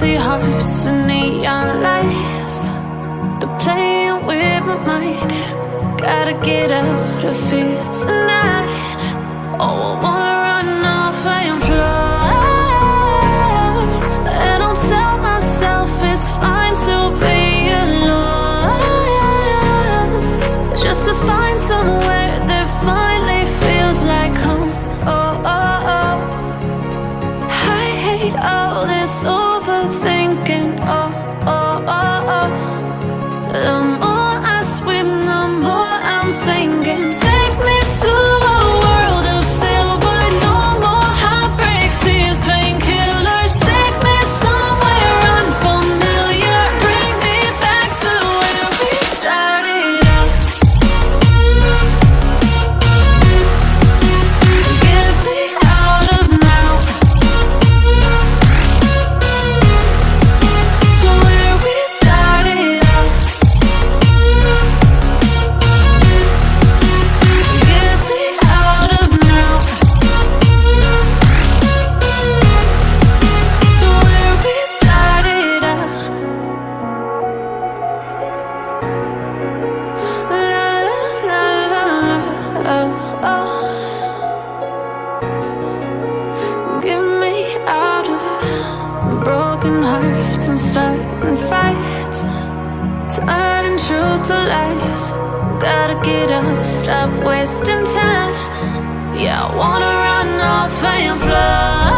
empty hearts and neon lights. They're playing with my mind. Gotta get out of here tonight. Oh, I wanna run off and fly. And I'll tell myself it's fine to be alone, just to find somewhere that finally feels like home. Oh, oh, oh. I hate all this overthinking. Oh, oh, oh, oh. The more I swim, the more I'm sinking. Take me to a world of silver. No more heartbreaks, tears, painkillers. Take me somewhere unfamiliar. Bring me back to where we started out. Get me out of now, to where we started out. Get me out of now, to where we started out. La la la la la, oh, oh. Get me out of broken hearts and starting fights, turning truth to lies. Gotta get up, stop wasting time. Yeah, I wanna run off and fly.